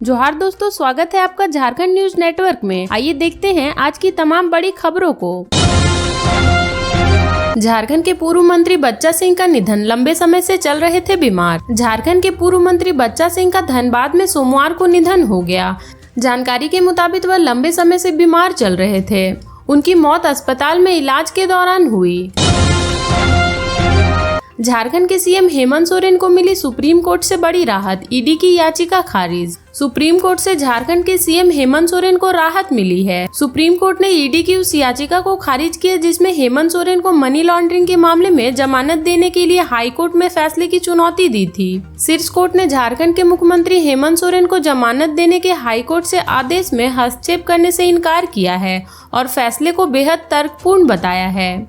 जोहार दोस्तों, स्वागत है आपका झारखंड न्यूज नेटवर्क में। आइए देखते हैं आज की तमाम बड़ी खबरों को। झारखंड के पूर्व मंत्री बच्चा सिंह का निधन, लंबे समय से चल रहे थे बीमार। झारखंड के पूर्व मंत्री बच्चा सिंह का धनबाद में सोमवार को निधन हो गया। जानकारी के मुताबिक वह लंबे समय से बीमार चल रहे थे। उनकी मौत अस्पताल में इलाज के दौरान हुई। झारखंड के सीएम हेमंत सोरेन को मिली सुप्रीम कोर्ट से बड़ी राहत, ईडी की याचिका खारिज। सुप्रीम कोर्ट से झारखंड के सीएम हेमंत सोरेन को राहत मिली है। सुप्रीम कोर्ट ने ईडी की उस याचिका को खारिज किया जिसमें हेमंत सोरेन को मनी लॉन्ड्रिंग के मामले में जमानत देने के लिए हाई कोर्ट में फैसले की चुनौती दी थी। शीर्ष कोर्ट ने झारखंड के मुख्यमंत्री हेमंत सोरेन को जमानत देने के हाई कोर्ट से आदेश में हस्तक्षेप करने से इनकार किया है और फैसले को बेहद तर्कपूर्ण बताया है।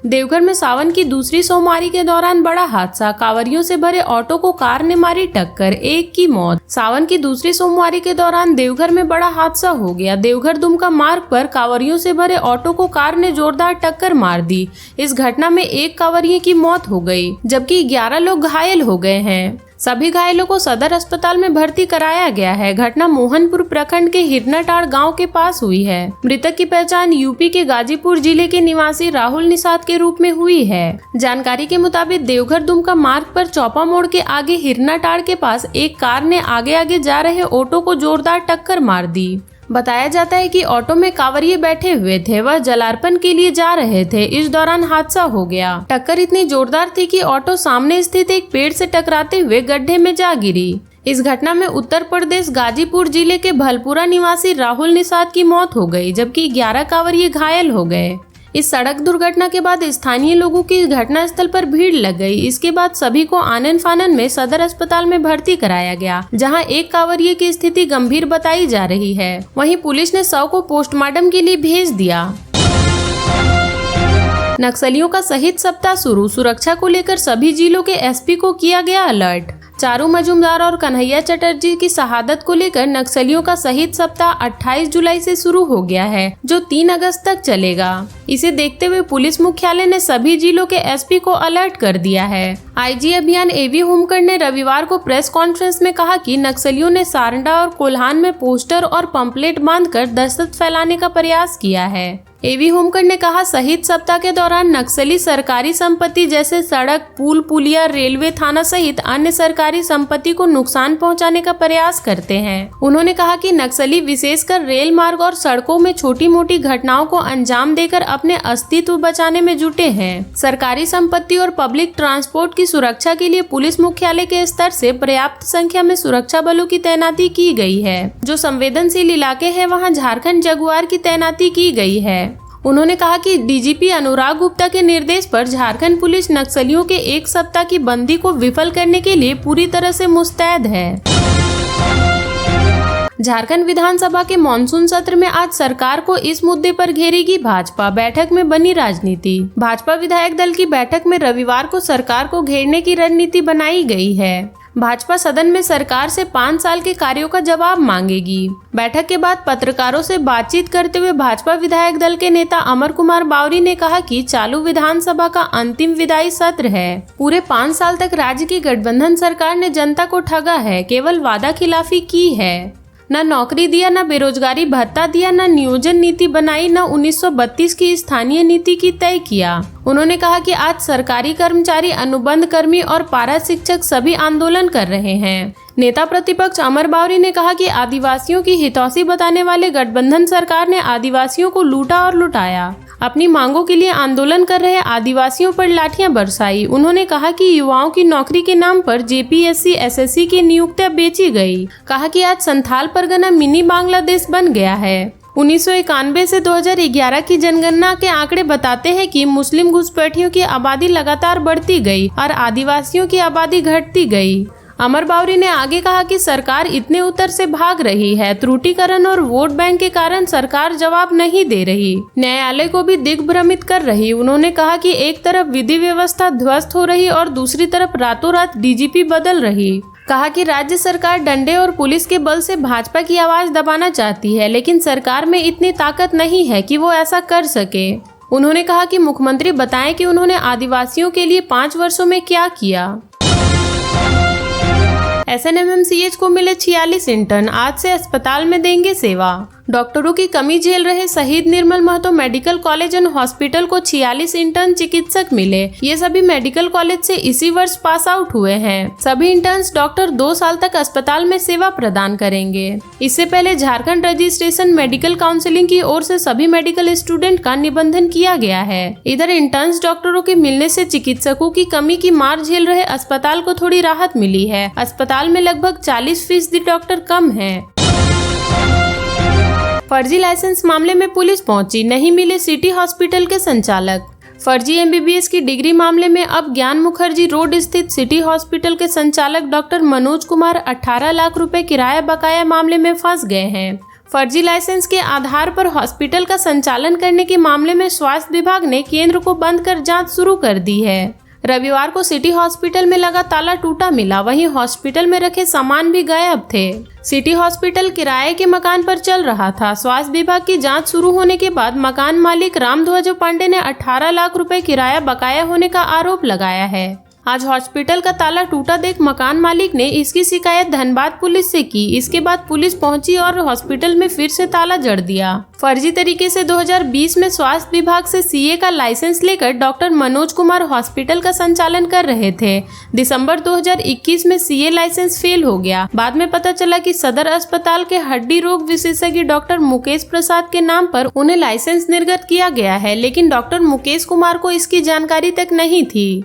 देवघर में सावन की दूसरी सोमवारी के दौरान बड़ा हादसा, कांवरियों से भरे ऑटो को कार ने मारी टक्कर, एक की मौत। सावन की दूसरी सोमवारी के दौरान देवघर में बड़ा हादसा हो गया। देवघर दुमका मार्ग पर कांवरियों से भरे ऑटो को कार ने जोरदार टक्कर मार दी। इस घटना में एक कांवरिये की मौत हो गई, जबकि 11 लोग घायल हो गए हैं। सभी घायलों को सदर अस्पताल में भर्ती कराया गया है। घटना मोहनपुर प्रखंड के हिरनाटाड़ गांव के पास हुई है। मृतक की पहचान यूपी के गाजीपुर जिले के निवासी राहुल निषाद के रूप में हुई है। जानकारी के मुताबिक देवघर दुमका मार्ग पर चौपा मोड़ के आगे हिरनाटाड़ के पास एक कार ने आगे जा रहे ऑटो को जोरदार टक्कर मार दी। बताया जाता है कि ऑटो में कांवरिये बैठे हुए थे, वह जलार्पण के लिए जा रहे थे। इस दौरान हादसा हो गया। टक्कर इतनी जोरदार थी कि ऑटो सामने स्थित एक पेड़ से टकराते हुए गड्ढे में जा गिरी। इस घटना में उत्तर प्रदेश गाजीपुर जिले के भलपुरा निवासी राहुल निषाद की मौत हो गई, जबकि 11 कांवरिये घायल हो गए। इस सड़क दुर्घटना के बाद स्थानीय लोगों की घटना स्थल पर भीड़ लग गई। इसके बाद सभी को आनन फानन में सदर अस्पताल में भर्ती कराया गया, जहां एक कांवरिये की स्थिति गंभीर बताई जा रही है। वहीं पुलिस ने शव को पोस्टमार्टम के लिए भेज दिया। नक्सलियों का शहीद सप्ताह शुरू, सुरक्षा को लेकर सभी जिलों के एसपी को किया गया अलर्ट। चारू मजूमदार और कन्हैया चटर्जी की शहादत को लेकर नक्सलियों का शहीद सप्ताह 28 जुलाई से शुरू हो गया है, जो 3 अगस्त तक चलेगा। इसे देखते हुए पुलिस मुख्यालय ने सभी जिलों के एसपी को अलर्ट कर दिया है। आईजी अभियान एवी होमकर ने रविवार को प्रेस कॉन्फ्रेंस में कहा कि नक्सलियों ने सारंडा और कोल्हान में पोस्टर और पंपलेट बांधकर दहशत फैलाने का प्रयास किया है। एवी होमकर ने कहा, शहीद सप्ताह के दौरान नक्सली सरकारी संपत्ति जैसे सड़क, पुल, पुलिया, रेलवे, थाना सहित अन्य सरकारी संपत्ति को नुकसान पहुंचाने का प्रयास करते हैं। उन्होंने कहा कि नक्सली विशेषकर रेल मार्ग और सड़कों में छोटी मोटी घटनाओं को अंजाम देकर अपने अस्तित्व बचाने में जुटे हैं। सरकारी संपत्ति और पब्लिक ट्रांसपोर्ट की सुरक्षा के लिए पुलिस मुख्यालय के स्तर से पर्याप्त संख्या में सुरक्षा बलों की तैनाती की गई है। जो संवेदनशील इलाके हैं वहाँ झारखंड जगुआर की तैनाती की गई है। उन्होंने कहा कि डीजीपी अनुराग गुप्ता के निर्देश पर झारखंड पुलिस नक्सलियों के एक सप्ताह की बंदी को विफल करने के लिए पूरी तरह से मुस्तैद है। झारखंड विधानसभा के मॉनसून सत्र में आज सरकार को इस मुद्दे पर घेरेगी भाजपा, बैठक में बनी राजनीति। भाजपा विधायक दल की बैठक में रविवार को सरकार को घेरने की रणनीति बनाई गई है। भाजपा सदन में सरकार से 5 साल के कार्यों का जवाब मांगेगी। बैठक के बाद पत्रकारों से बातचीत करते हुए भाजपा विधायक दल के नेता अमर कुमार बावरी ने कहा कि चालू विधानसभा का अंतिम विधायी सत्र है। पूरे 5 साल तक राज्य की गठबंधन सरकार ने जनता को ठगा है, केवल वादा खिलाफी की है। न नौकरी दिया, न बेरोजगारी भत्ता दिया, न नियोजन नीति बनाई, न 1932 की स्थानीय नीति की तय किया। उन्होंने कहा कि आज सरकारी कर्मचारी, अनुबंध कर्मी और पारा शिक्षक सभी आंदोलन कर रहे हैं। नेता प्रतिपक्ष अमर बावरी ने कहा कि आदिवासियों की हितौसी बताने वाले गठबंधन सरकार ने आदिवासियों को लूटा और लुटाया। अपनी मांगों के लिए आंदोलन कर रहे आदिवासियों पर लाठियां बरसाई। उन्होंने कहा कि युवाओं की नौकरी के नाम पर जेपीएससी, एसएससी की नियुक्तियां बेची गई। कहा कि आज संथाल परगना मिनी बांग्लादेश बन गया है। 1991 से 2011 की जनगणना के आंकड़े बताते हैं कि मुस्लिम घुसपैठियों की आबादी लगातार बढ़ती गई और आदिवासियों की आबादी घटती गई। अमर बावरी ने आगे कहा कि सरकार इतने उत्तर से भाग रही है। त्रुटिकरण और वोट बैंक के कारण सरकार जवाब नहीं दे रही, न्यायालय को भी दिग्भ्रमित कर रही। उन्होंने कहा कि एक तरफ विधि व्यवस्था ध्वस्त हो रही और दूसरी तरफ रातों रात डीजीपी बदल रही। कहा कि राज्य सरकार डंडे और पुलिस के बल से भाजपा की आवाज दबाना चाहती है, लेकिन सरकार में इतनी ताकत नहीं है कि वो ऐसा कर सके। उन्होंने कहा कि मुख्यमंत्री बताएं कि उन्होंने आदिवासियों के लिए 5 वर्षों में क्या किया। SNMMCH को मिले 46 इंटर्न, आज से अस्पताल में देंगे सेवा। डॉक्टरों की कमी झेल रहे शहीद Nirmal Mahato medical college and hospital को 46 इंटर्न चिकित्सक मिले। ये सभी मेडिकल कॉलेज से इसी वर्ष पास आउट हुए हैं। सभी इंटर्न्स डॉक्टर 2 साल तक अस्पताल में सेवा प्रदान करेंगे। इससे पहले झारखंड रजिस्ट्रेशन मेडिकल काउंसिलिंग की ओर से सभी मेडिकल स्टूडेंट का निबंधन किया गया है। इधर इंटर्न्स डॉक्टरों के मिलने से चिकित्सकों की कमी की मार झेल रहे अस्पताल को थोड़ी राहत मिली है। अस्पताल में लगभग 40% डॉक्टर कम है। फर्जी लाइसेंस मामले में पुलिस पहुंची, नहीं मिले सिटी हॉस्पिटल के संचालक। फर्जी MBBS की डिग्री मामले में अब ज्ञान मुखर्जी रोड स्थित सिटी हॉस्पिटल के संचालक डॉक्टर मनोज कुमार 18 लाख रुपए किराया बकाया मामले में फंस गए हैं। फर्जी लाइसेंस के आधार पर हॉस्पिटल का संचालन करने के मामले में स्वास्थ्य विभाग ने केंद्र को बंद कर जांच शुरू कर दी है। रविवार को सिटी हॉस्पिटल में लगा ताला टूटा मिला, वहीं हॉस्पिटल में रखे सामान भी गायब थे। सिटी हॉस्पिटल किराए के मकान पर चल रहा था। स्वास्थ्य विभाग की जांच शुरू होने के बाद मकान मालिक रामध्वज पांडे ने 18 लाख रुपए किराया बकाया होने का आरोप लगाया है। आज हॉस्पिटल का ताला टूटा देख मकान मालिक ने इसकी शिकायत धनबाद पुलिस से की। इसके बाद पुलिस पहुंची और हॉस्पिटल में फिर से ताला जड़ दिया। फर्जी तरीके से 2020 में स्वास्थ्य विभाग से CA का लाइसेंस लेकर डॉक्टर मनोज कुमार हॉस्पिटल का संचालन कर रहे थे। दिसंबर 2021 में CA लाइसेंस फेल हो गया। बाद में पता चला कि सदर अस्पताल के हड्डी रोग विशेषज्ञ डॉक्टर मुकेश प्रसाद के नाम पर उन्हें लाइसेंस निर्गत किया गया है, लेकिन डॉक्टर मुकेश कुमार को इसकी जानकारी तक नहीं थी।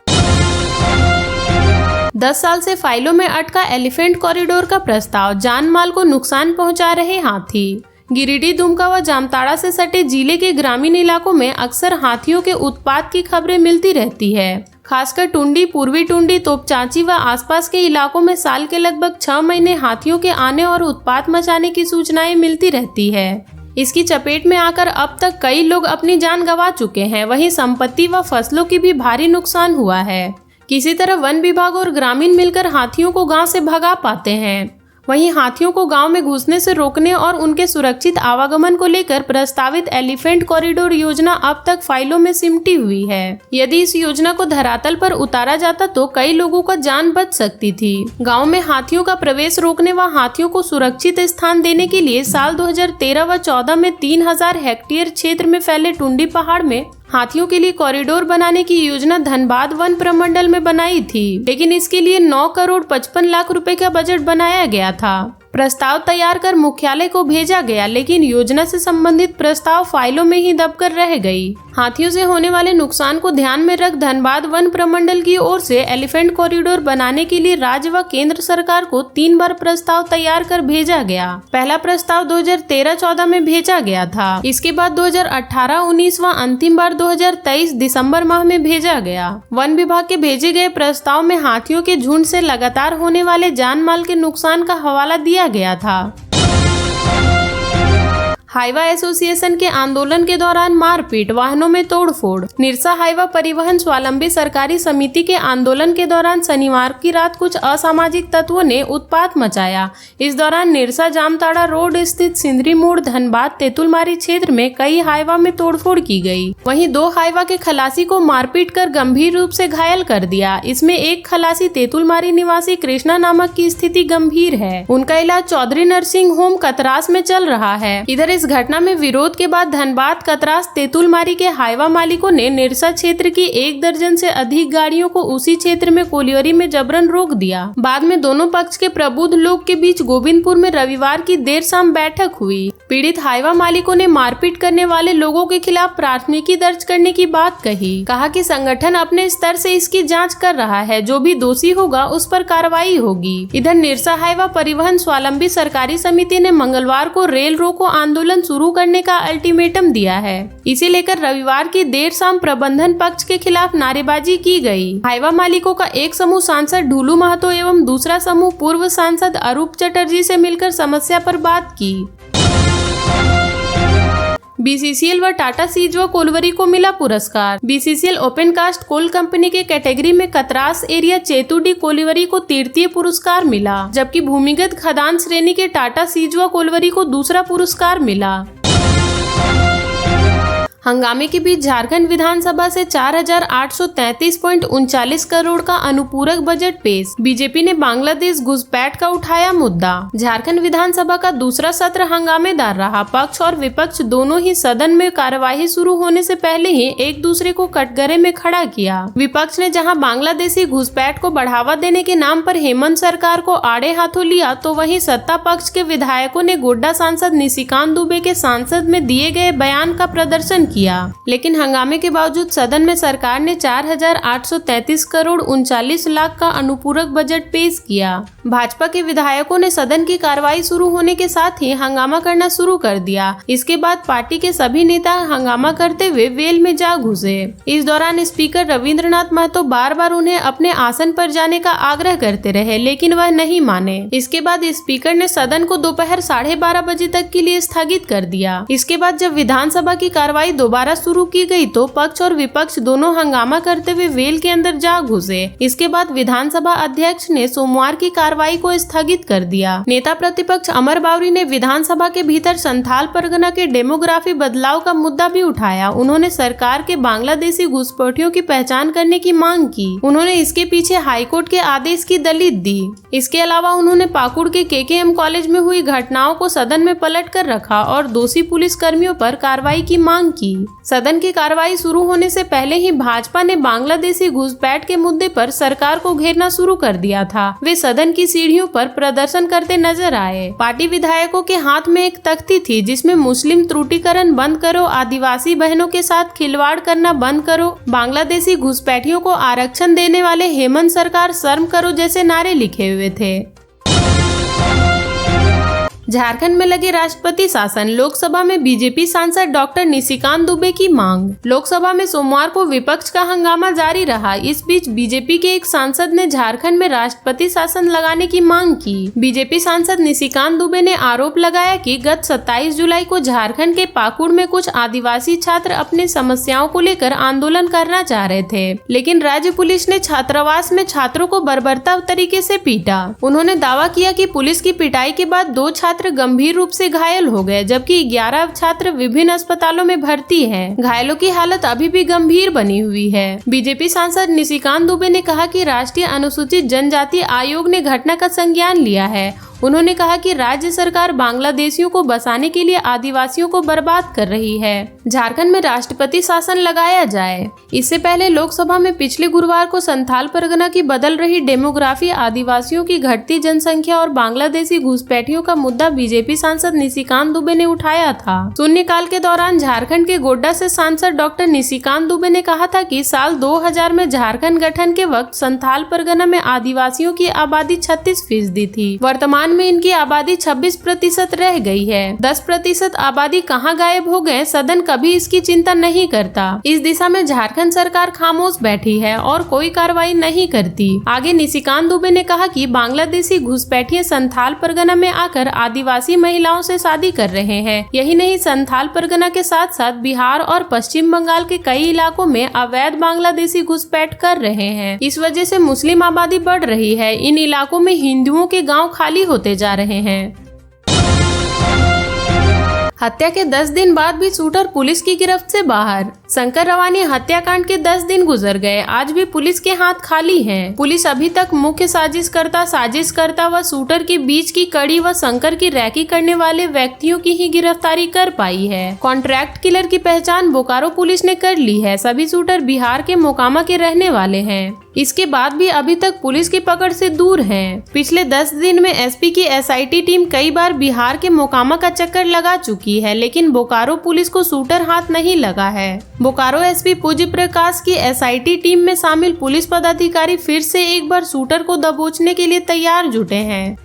10 साल से फाइलों में अटका एलिफेंट कॉरिडोर का प्रस्ताव, जान माल को नुकसान पहुंचा रहे हाथी। गिरिडीह, दुमका व जामताड़ा से सटे जिले के ग्रामीण इलाकों में अक्सर हाथियों के उत्पात की खबरें मिलती रहती है। खासकर टुंडी, पूर्वी टुंडी, तोपचांची व आसपास के इलाकों में साल के लगभग 6 महीने हाथियों के आने और उत्पात मचाने की सूचनाएं मिलती रहती है। इसकी चपेट में आकर अब तक कई लोग अपनी जान गंवा चुके हैं। वहीं संपत्ति व फसलों की भी भारी नुकसान हुआ है। किसी तरह वन विभाग और ग्रामीण मिलकर हाथियों को गांव से भगा पाते हैं। वहीं हाथियों को गांव में घुसने से रोकने और उनके सुरक्षित आवागमन को लेकर प्रस्तावित एलिफेंट कॉरिडोर योजना अब तक फाइलों में सिमटी हुई है। यदि इस योजना को धरातल पर उतारा जाता तो कई लोगों का जान बच सकती थी। गांव में हाथियों का प्रवेश रोकने व हाथियों को सुरक्षित स्थान देने के लिए साल 2013 व 14 में 3000 हेक्टेयर क्षेत्र में फैले टुंडी पहाड़ में हाथियों के लिए कॉरिडोर बनाने की योजना धनबाद वन प्रमंडल में बनाई थी, लेकिन इसके लिए 9 करोड़ 55 लाख रुपए का बजट बनाया गया था। प्रस्ताव तैयार कर मुख्यालय को भेजा गया, लेकिन योजना से संबंधित प्रस्ताव फाइलों में ही दबकर रह गई। हाथियों से होने वाले नुकसान को ध्यान में रख धनबाद वन प्रमंडल की ओर से एलिफेंट कॉरिडोर बनाने के लिए राज्य व केंद्र सरकार को 3 बार प्रस्ताव तैयार कर भेजा गया। पहला प्रस्ताव 2013-14 में भेजा गया था। इसके बाद 2018-19 व अंतिम बार 2023 दिसंबर माह में भेजा गया। वन विभाग के भेजे गए प्रस्ताव में हाथियों के झुंड से लगातार होने वाले जान माल के नुकसान का हवाला दिया गया था। हाईवा एसोसिएशन के आंदोलन के दौरान मारपीट, वाहनों में तोड़फोड़। निरसा हाईवा परिवहन स्वावलंबी सरकारी समिति के आंदोलन के दौरान शनिवार की रात कुछ असामाजिक तत्वों ने उत्पात मचाया। इस दौरान निरसा जामताड़ा रोड स्थित सिंदरी मोड़, धनबाद, तेतुलमारी क्षेत्र में कई हाईवा में तोड़फोड़ की गई। वहीं 2 हाईवा के खलासी को मारपीट कर गंभीर रूप से घायल कर दिया। इसमें एक खलासी तेतुलमारी निवासी कृष्णा नामक की स्थिति गंभीर है। उनका इलाज चौधरी नर्सिंग होम कतरास में चल रहा है। इधर इस घटना में विरोध के बाद धनबाद, कतरास, तेतुलमारी के हाईवा मालिकों ने निरसा क्षेत्र की 1 दर्जन से अधिक गाड़ियों को उसी क्षेत्र में कोलियोरी में जबरन रोक दिया। बाद में दोनों पक्ष के प्रबुद्ध लोग के बीच गोविंदपुर में रविवार की देर शाम बैठक हुई। पीड़ित हाईवा मालिकों ने मारपीट करने वाले लोगों के खिलाफ प्राथमिकी दर्ज करने की बात कही। कहा कि संगठन अपने स्तर से इसकी जांच कर रहा है, जो भी दोषी होगा उस पर कार्रवाई होगी। इधर निरसा हाईवा परिवहन स्वावलंबी सरकारी समिति ने मंगलवार को रेल रोको आंदोलन शुरू करने का अल्टीमेटम दिया है। इसे लेकर रविवार की देर शाम प्रबंधन पक्ष के खिलाफ नारेबाजी की गई। हाईवा मालिकों का एक समूह सांसद ढूलू महतो एवं दूसरा समूह पूर्व सांसद अरूप चटर्जी से मिलकर समस्या पर बात की। BCCL व टाटा सीज व कोलवरी को मिला पुरस्कार। BCCL open cast coal company के कैटेगरी में कतरास एरिया चेतुडी कोलवरी को तृतीय पुरस्कार मिला, जबकि भूमिगत खदान श्रेणी के टाटा सीज व कोलवरी को दूसरा पुरस्कार मिला। हंगामे के बीच झारखंड विधानसभा से 4,833.39 करोड़ का अनुपूरक बजट पेश। बीजेपी ने बांग्लादेश घुसपैठ का उठाया मुद्दा। झारखंड विधानसभा का दूसरा सत्र हंगामेदार रहा। पक्ष और विपक्ष दोनों ही सदन में कार्यवाही शुरू होने से पहले ही एक दूसरे को कटघरे में खड़ा किया। विपक्ष ने जहां बांग्लादेशी घुसपैठ को बढ़ावा देने के नाम पर हेमंत सरकार को आड़े हाथों लिया, तो वहीं सत्ता पक्ष के विधायकों ने गोड्डा सांसद निशिकांत दुबे के संसद में दिए गए बयान का प्रदर्शन किया। लेकिन हंगामे के बावजूद सदन में सरकार ने 4,833 करोड़ 39 लाख का अनुपूरक बजट पेश किया। भाजपा के विधायकों ने सदन की कार्रवाई शुरू होने के साथ ही हंगामा करना शुरू कर दिया। इसके बाद पार्टी के सभी नेता हंगामा करते हुए वेल में जा घुसे। इस दौरान स्पीकर रविंद्रनाथ महतो बार बार उन्हें अपने आसन पर जाने का आग्रह करते रहे, लेकिन वह नहीं माने। इसके बाद स्पीकर ने सदन को दोपहर 12:30 बजे तक के लिए स्थगित कर दिया। इसके बाद जब विधानसभा की कार्रवाई दोबारा शुरू की गई तो पक्ष और विपक्ष दोनों हंगामा करते हुए वेल के अंदर जा घुसे। इसके बाद विधानसभा अध्यक्ष ने सोमवार की कार्रवाई को स्थगित कर दिया। नेता प्रतिपक्ष अमर बावरी ने विधानसभा के भीतर संथाल परगना के डेमोग्राफी बदलाव का मुद्दा भी उठाया। उन्होंने सरकार के बांग्लादेशी घुसपैठियों की पहचान करने की मांग की। उन्होंने इसके पीछे हाईकोर्ट के आदेश की दलील दी। इसके अलावा उन्होंने पाकुड़ के KKM कॉलेज में हुई घटनाओं को सदन में पलट कर रखा और दोषी पुलिस कर्मियों पर कार्रवाई की मांग की। सदन की कार्रवाई शुरू होने से पहले ही भाजपा ने बांग्लादेशी घुसपैठ के मुद्दे पर सरकार को घेरना शुरू कर दिया था। वे सदन की सीढ़ियों पर प्रदर्शन करते नजर आए। पार्टी विधायकों के हाथ में एक तख्ती थी जिसमें मुस्लिम त्रुटिकरण बंद करो, आदिवासी बहनों के साथ खिलवाड़ करना बंद करो, बांग्लादेशी घुसपैठियों को आरक्षण देने वाले हेमंत सरकार शर्म करो जैसे नारे लिखे हुए थे। झारखंड में लगे राष्ट्रपति शासन, लोकसभा में बीजेपी सांसद डॉक्टर निशिकांत दुबे की मांग। लोकसभा में सोमवार को विपक्ष का हंगामा जारी रहा। इस बीच बीजेपी के एक सांसद ने झारखंड में राष्ट्रपति शासन लगाने की मांग की। बीजेपी सांसद निशिकांत दुबे ने आरोप लगाया कि गत 27 जुलाई को झारखंड के पाकुड़ में कुछ आदिवासी छात्र अपनी समस्याओं को लेकर आंदोलन करना चाह रहे थे, लेकिन राज्य पुलिस ने छात्रावास में छात्रों को बर्बरता तरीके से पीटा। उन्होंने दावा किया कि पुलिस की पिटाई के बाद 2 छात्र गंभीर रूप से घायल हो गए, जबकि 11 छात्र विभिन्न अस्पतालों में भर्ती हैं। घायलों की हालत अभी भी गंभीर बनी हुई है। बीजेपी सांसद निशिकांत दुबे ने कहा कि राष्ट्रीय अनुसूचित जनजाति आयोग ने घटना का संज्ञान लिया है। उन्होंने कहा कि राज्य सरकार बांग्लादेशियों को बसाने के लिए आदिवासियों को बर्बाद कर रही है। झारखंड में राष्ट्रपति शासन लगाया जाए। इससे पहले लोकसभा में पिछले गुरुवार को संथाल परगना की बदल रही डेमोग्राफी, आदिवासियों की घटती जनसंख्या और बांग्लादेशी घुसपैठियों का मुद्दा बीजेपी सांसद निशिकांत दुबे ने उठाया था। शून्यकाल के दौरान झारखंड के गोड्डा से सांसद डॉक्टर निशिकांत दुबे ने कहा था कि साल 2000 में झारखंड गठन के वक्त संथाल परगना में आदिवासियों की आबादी 36% थी। वर्तमान में इनकी आबादी 26% रह गई है। 10% आबादी कहां गायब हो गए, सदन कभी इसकी चिंता नहीं करता। इस दिशा में झारखंड सरकार खामोश बैठी है और कोई कार्रवाई नहीं करती। आगे निशिकांत दुबे ने कहा कि बांग्लादेशी घुसपैठिए संथाल परगना में आकर आदिवासी महिलाओं से शादी कर रहे हैं। यही नहीं, संथाल परगना के साथ साथ बिहार और पश्चिम बंगाल के कई इलाकों में अवैध बांग्लादेशी घुसपैठ कर रहे हैं। इस वजह से मुस्लिम आबादी बढ़ रही है। इन इलाकों में हिंदुओं के गाँव खाली होते जा रहे हैं। हत्या के 10 दिन बाद भी शूटर पुलिस की गिरफ्त से बाहर। शंकर रवानी हत्याकांड के 10 दिन गुजर गए, आज भी पुलिस के हाथ खाली हैं। पुलिस अभी तक मुख्य साजिशकर्ता व शूटर के बीच की कड़ी व शंकर की रैकी करने वाले व्यक्तियों की ही गिरफ्तारी कर पाई है। कॉन्ट्रैक्ट किलर की पहचान बोकारो पुलिस ने कर ली है। सभी शूटर बिहार के मोकामा के रहने वाले हैं। इसके बाद भी अभी तक पुलिस की पकड़ से दूर हैं। पिछले 10 दिन में एसपी की SIT टीम कई बार बिहार के मोकामा का चक्कर लगा चुकी है, लेकिन बोकारो पुलिस को शूटर हाथ नहीं लगा है। बोकारो SP पूज्य प्रकाश की SIT टीम में शामिल पुलिस पदाधिकारी फिर से एक बार शूटर को दबोचने के लिए तैयार जुटे हैं।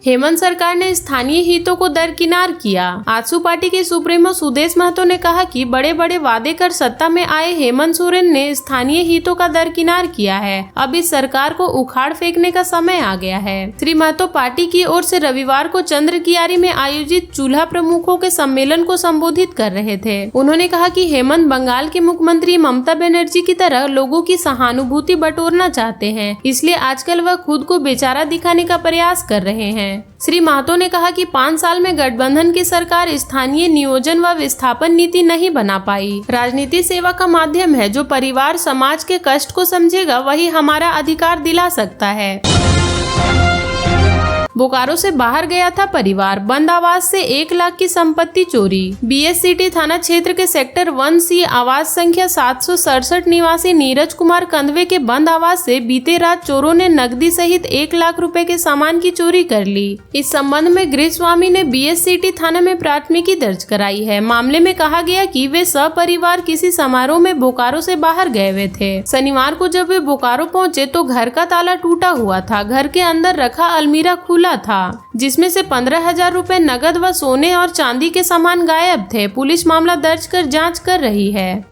हेमंत सरकार ने स्थानीय हितों को दरकिनार किया। आजसू पार्टी के सुप्रीमो सुदेश महतो ने कहा कि बड़े बड़े वादे कर सत्ता में आए हेमंत सोरेन ने स्थानीय हितों का दरकिनार किया है। अब इस सरकार को उखाड़ फेंकने का समय आ गया है। श्री महतो पार्टी की ओर से रविवार को चंद्रकियारी में आयोजित चूल्हा प्रमुखों के सम्मेलन को संबोधित कर रहे थे। उन्होंने कहा कि हेमंत बंगाल के मुख्यमंत्री ममता बनर्जी की तरह लोगों की सहानुभूति बटोरना चाहते हैं, इसलिए आजकल वह खुद को बेचारा दिखाने का प्रयास कर रहे हैं। हैं। श्री महतो ने कहा कि 5 साल में गठबंधन की सरकार स्थानीय नियोजन व विस्थापन नीति नहीं बना पाई। राजनीति सेवा का माध्यम है, जो परिवार समाज के कष्ट को समझेगा वही हमारा अधिकार दिला सकता है। बोकारो से बाहर गया था परिवार, बंद आवास से 1 लाख की संपत्ति चोरी। बीएससीटी थाना क्षेत्र के सेक्टर 1C आवास संख्या 767 निवासी नीरज कुमार कंदवे के बंद आवास से बीते रात चोरों ने नकदी सहित 1 लाख रुपए के सामान की चोरी कर ली। इस संबंध में गृह स्वामी ने बीएससीटी थाना में प्राथमिकी दर्ज कराई है। मामले में कहा गया कि वे सपरिवार किसी समारोह में बोकारो से बाहर गए हुए थे। शनिवार को जब वे बोकारो पहुंचे तो घर का ताला टूटा हुआ था। घर के अंदर रखा अलमीरा खुला था, जिसमें से 15,000 रुपए नगद व सोने और चांदी के सामान गायब थे। पुलिस मामला दर्ज कर जांच कर रही है।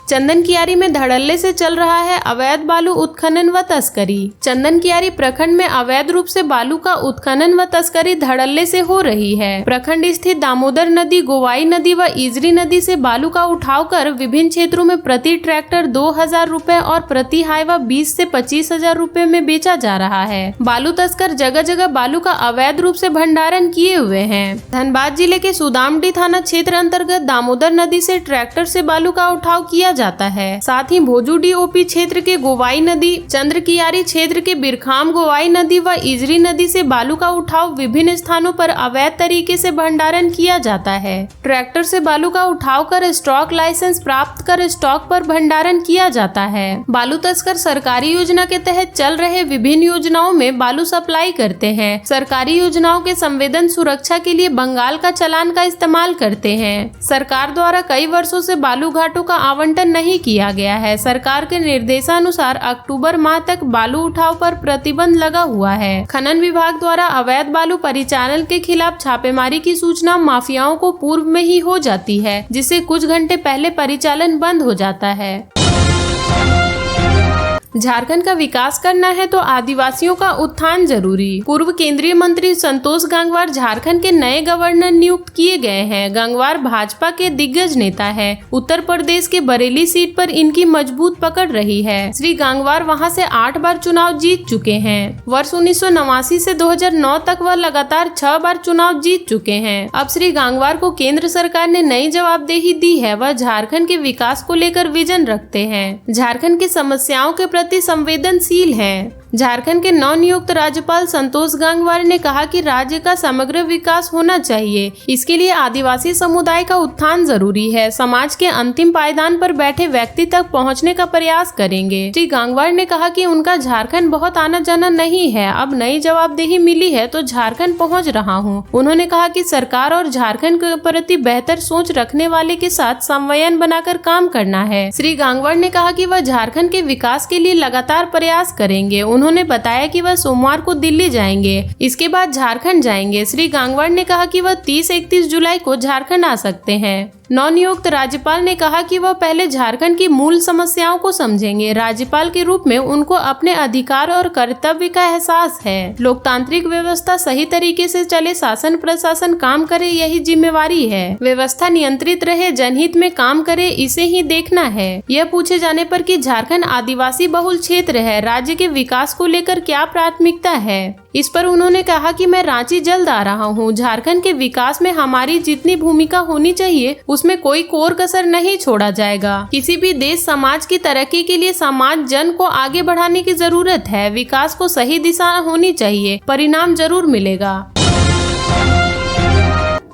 चंदन कियारी में धड़ल्ले से चल रहा है अवैध बालू उत्खनन व तस्करी। चंदन कियारी प्रखंड में अवैध रूप से बालू का उत्खनन व तस्करी धड़ल्ले से हो रही है। प्रखंड स्थित दामोदर नदी, गोवाई नदी व इजरी नदी से बालू का उठाव कर विभिन्न क्षेत्रों में प्रति ट्रैक्टर 2,000 रुपए और प्रति हाईवा 20 से 25,000 रुपए में बेचा जा रहा है। बालू तस्कर जगह जगह बालू का अवैध रूप से भंडारण किए हुए हैं। धनबाद जिले के सुदामडी थाना क्षेत्र अंतर्गत दामोदर नदी से ट्रैक्टर से बालू का उठाव किया जाता है। साथ ही भोजू डीओपी क्षेत्र के गोवाई नदी, चंद्र कियारी क्षेत्र के बिरखाम गोवाई नदी व इजरी नदी से बालू का उठाव विभिन्न स्थानों पर अवैध तरीके से भंडारण किया जाता है। ट्रैक्टर से बालू का उठाव कर स्टॉक लाइसेंस प्राप्त कर स्टॉक पर भंडारण किया जाता है। बालू तस्कर सरकारी योजना के तहत चल रहे विभिन्न योजनाओं में बालू सप्लाई करते हैं। सरकारी योजनाओं के संवेदन सुरक्षा के लिए बंगाल का चालान का इस्तेमाल करते हैं। सरकार द्वारा कई वर्षों से बालू घाटों का आवंटन नहीं किया गया है। सरकार के निर्देशानुसार अक्टूबर माह तक बालू उठाव पर प्रतिबंध लगा हुआ है। खनन विभाग द्वारा अवैध बालू परिचालन के खिलाफ छापेमारी की सूचना माफियाओं को पूर्व में ही हो जाती है, जिससे कुछ घंटे पहले परिचालन बंद हो जाता है। झारखंड का विकास करना है तो आदिवासियों का उत्थान जरूरी। पूर्व केंद्रीय मंत्री संतोष गंगवार झारखंड के नए गवर्नर नियुक्त किए गए हैं। गंगवार भाजपा के दिग्गज नेता है। उत्तर प्रदेश के बरेली सीट पर इनकी मजबूत पकड़ रही है। श्री गंगवार वहां से 8 बार चुनाव जीत चुके हैं। वर्ष 1989 से 2009 तक वह लगातार 6 बार चुनाव जीत चुके हैं। अब श्री गंगवार को केंद्र सरकार ने नई जवाबदेही दी है। वह झारखंड के विकास को लेकर विजन रखते हैं। झारखंड की समस्याओं के प्रति संवेदनशील हैं। झारखंड के नवनियुक्त राज्यपाल संतोष गंगवार ने कहा कि राज्य का समग्र विकास होना चाहिए। इसके लिए आदिवासी समुदाय का उत्थान जरूरी है। समाज के अंतिम पायदान पर बैठे व्यक्ति तक पहुंचने का प्रयास करेंगे। श्री गंगवार ने कहा कि उनका झारखंड बहुत आना जाना नहीं है। अब नई जवाबदेही मिली है तो झारखंड पहुंच रहा हूं। उन्होंने कहा कि सरकार और झारखंड के प्रति बेहतर सोच रखने वाले के साथ समन्वय बनाकर काम करना है। श्री गंगवार ने कहा कि वह झारखंड के विकास के लिए लगातार प्रयास करेंगे। उन्होंने बताया कि वह सोमवार को दिल्ली जाएंगे, इसके बाद झारखंड जाएंगे। श्री गंगवार ने कहा कि वह 30-31 जुलाई को झारखंड आ सकते हैं। नवनियुक्त राज्यपाल ने कहा कि वह पहले झारखंड की मूल समस्याओं को समझेंगे। राज्यपाल के रूप में उनको अपने अधिकार और कर्तव्य का एहसास है। लोकतांत्रिक व्यवस्था सही तरीके से चले, शासन प्रशासन काम करे, यही जिम्मेवारी है। व्यवस्था नियंत्रित रहे, जनहित में काम करे, इसे ही देखना है। यह पूछे जाने पर कि झारखंड आदिवासी बहुल क्षेत्र है, राज्य के विकास को लेकर क्या प्राथमिकता है, इस पर उन्होंने कहा कि मैं रांची जल्द आ रहा हूँ। झारखंड के विकास में हमारी जितनी भूमिका होनी चाहिए उसमें कोई कोर कसर नहीं छोड़ा जाएगा। किसी भी देश समाज की तरक्की के लिए समाज जन को आगे बढ़ाने की जरूरत है। विकास को सही दिशा होनी चाहिए, परिणाम जरूर मिलेगा।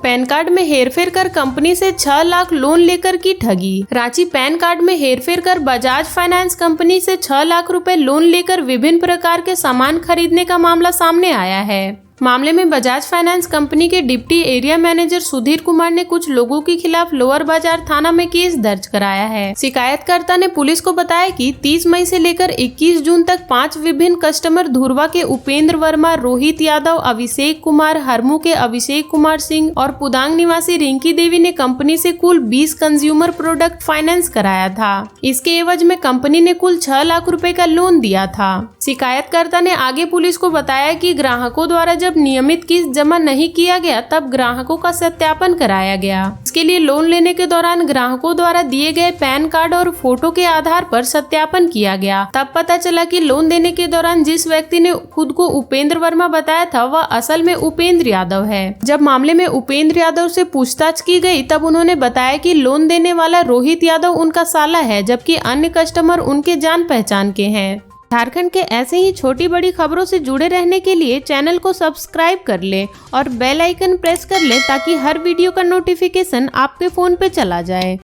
पैन कार्ड में हेरफेर कर कंपनी से 6 लाख लोन लेकर की ठगी। रांची पैन कार्ड में हेरफेर कर बजाज फाइनेंस कंपनी से 6 लाख रुपए लोन लेकर विभिन्न प्रकार के सामान खरीदने का मामला सामने आया है। मामले में बजाज फाइनेंस कंपनी के deputy area manager Sudhir Kumar ने कुछ लोगों के खिलाफ लोअर बाजार थाना में केस दर्ज कराया है। शिकायतकर्ता ने पुलिस को बताया कि 30 मई से लेकर 21 जून तक 5 विभिन्न कस्टमर धुरवा के उपेंद्र वर्मा, रोहित यादव, अभिषेक कुमार, हरमू के अभिषेक कुमार सिंह और पुदांग निवासी रिंकी देवी ने कंपनी से कुल 20 कंज्यूमर प्रोडक्ट फाइनेंस कराया था। इसके एवज में कंपनी ने कुल 6 लाख रुपए का लोन दिया था। शिकायतकर्ता ने आगे पुलिस को बताया कि ग्राहकों द्वारा जब नियमित किस्त जमा नहीं किया गया तब ग्राहकों का सत्यापन कराया गया। इसके लिए लोन लेने के दौरान ग्राहकों द्वारा दिए गए पैन कार्ड और फोटो के आधार पर सत्यापन किया गया। तब पता चला कि लोन देने के दौरान जिस व्यक्ति ने खुद को उपेंद्र वर्मा बताया था वह असल में उपेंद्र यादव है। जब मामले में उपेंद्र यादव से पूछताछ की गई तब उन्होंने बताया कि लोन देने वाला रोहित यादव उनका साला है, जबकि अन्य कस्टमर उनके जान पहचान के हैं। झारखंड के ऐसे ही छोटी बड़ी खबरों से जुड़े रहने के लिए चैनल को सब्सक्राइब कर ले और बेल आइकन प्रेस कर ले ताकि हर वीडियो का नोटिफिकेशन आपके फोन पे चला जाए।